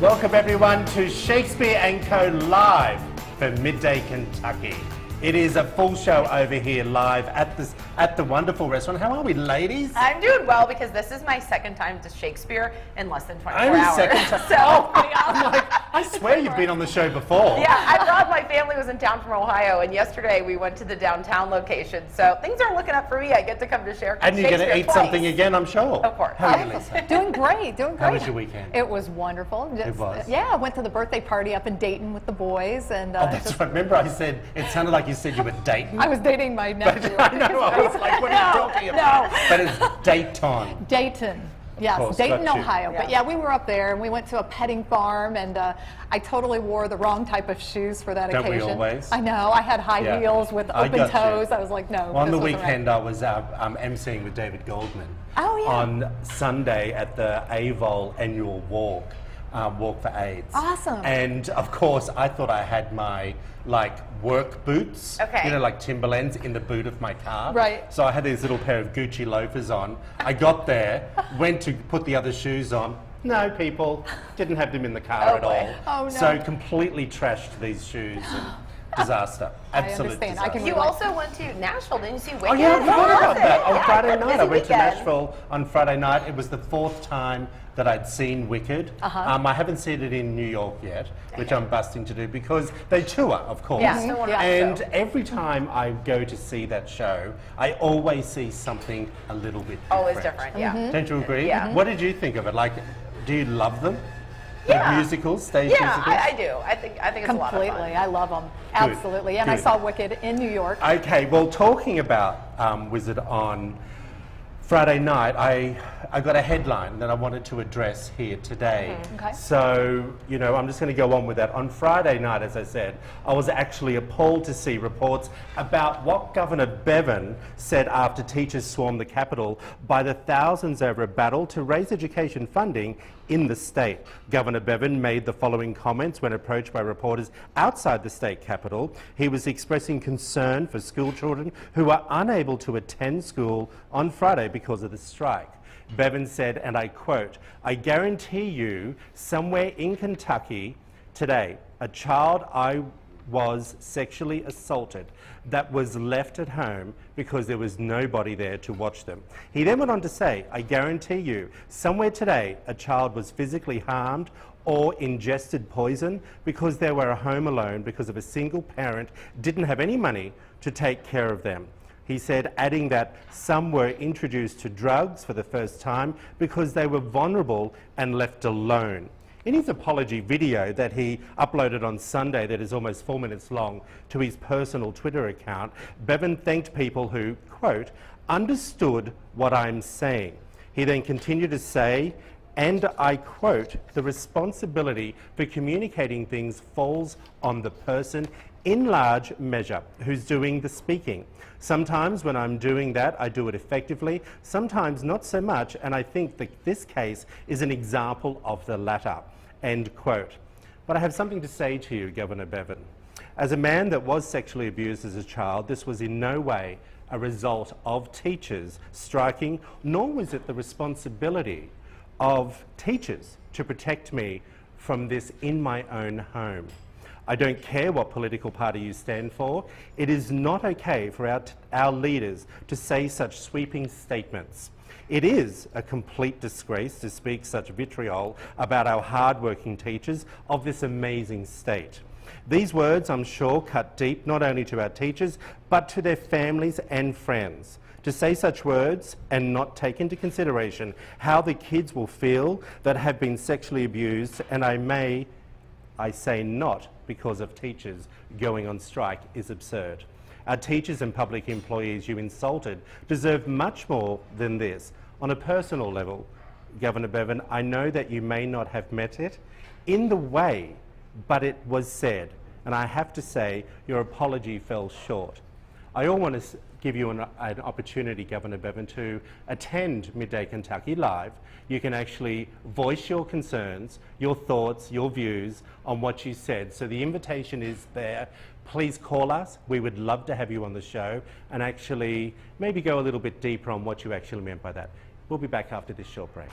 Welcome everyone to Shakespeare & Co. Live for Midday Kentucky. It is a full show over here live at the wonderful restaurant. How are we, ladies? I'm doing well because this is my second time to Shakespeare in less than 24 Only hours. second time. So, I'm like, I swear you've been on the show before. yeah, I thought my family was in town from Ohio, and yesterday we went to the downtown location. So things are looking up for me. I get to come to Shakespeare. And you're going to eat twice. something again, I'm sure. Of course. How are you, Lisa? Doing great, doing great. How was your weekend? It was wonderful. It was? Yeah, I went to the birthday party up in Dayton with the boys. And, Oh, that's right. Remember I said, it sounded like you said you were dating. I was dating my nephew. I know, I was like, what are you talking about? No. But it's Dayton. Dayton. Yes, course, Dayton, got you. Ohio. But yeah, we were up there and we went to a petting farm, and I totally wore the wrong type of shoes for that Don't we occasion. always? I know. I had high Yeah. heels with I open got you. toes. I was like, no. Well, on this the wasn't weekend, right. I was emceeing with David Goldman. Oh, yeah. On Sunday at the AVOL annual walk, Walk for AIDS. Awesome. And of course, I thought I had my work boots, Okay. you know, like Timberlands in the boot of my car. Right. So I had these little pair of Gucci loafers on. I got there, went to put the other shoes on. No, people didn't have them in the car Oh, at boy. all. Oh, no. So completely trashed these shoes. And disaster. Absolute understand. disaster. I can You relate. also went to Nashville, didn't you see Wicked? Oh yeah, I forgot about that. On Yeah, Friday night, I busy went to weekend. Nashville on Friday night. It was the 4th time that I'd seen Wicked. I haven't seen it in New York yet, which I'm busting to do because they tour, of course. Yeah, still wanna And show. every time I go to see that show, I always see something a little bit different. Always different, yeah. Don't you agree? Yeah. What did you think of it? Like, do you love them? Yeah. The musicals, stage Yeah, musicals? I do. I think it's a lot of fun. Completely. I love them. Absolutely. And I Good. saw Wicked in New York. Okay, well, talking about Wizard on Friday night, I got a headline that I wanted to address here today. Okay. So, you know, I'm just going to go on with that. On Friday night, as I said, I was actually appalled to see reports about what Governor Bevan said after teachers swarmed the Capitol by the thousands over a battle to raise education funding in the state. Governor Bevan made the following comments when approached by reporters outside the state capitol. He was expressing concern for school children who are unable to attend school on Friday because of the strike. Bevan said, and I quote, "I guarantee you somewhere in Kentucky today, a child I was sexually assaulted that was left at home because there was nobody there to watch them." He then went on to say, "I guarantee you, somewhere today, a child was physically harmed or ingested poison because they were home alone because of a single parent didn't have any money to take care of them." He said, adding that some were introduced to drugs for the first time because they were vulnerable and left alone. In his apology video that he uploaded on Sunday that is almost 4 minutes long to his personal Twitter account, Bevan thanked people who, quote, understood what I'm saying. He then continued to say, and I quote, "The responsibility for communicating things falls on the person in large measure who's doing the speaking. Sometimes when I'm doing that, I do it effectively, sometimes not so much, and I think that this case is an example of the latter," end quote. But I have something to say to you, Governor Bevan. As a man that was sexually abused as a child, this was in no way a result of teachers striking, nor was it the responsibility of teachers to protect me from this in my own home. I don't care what political party you stand for. It is not okay for our leaders to say such sweeping statements. It is a complete disgrace to speak such vitriol about our hard-working teachers of this amazing state. These words, I'm sure, cut deep not only to our teachers, but to their families and friends. To say such words and not take into consideration how the kids will feel that have been sexually abused, and I say not because of teachers going on strike, is absurd. Our teachers and public employees you insulted deserve much more than this. On a personal level, Governor Bevan, I know that you may not have met it in the way, but it was said, and I have to say your apology fell short. I all want to give you an opportunity, Governor Bevan, to attend Midday Kentucky Live. You can actually voice your concerns, your thoughts, your views on what you said. So the invitation is there. Please call us. We would love to have you on the show and actually maybe go a little bit deeper on what you actually meant by that. We'll be back after this short break.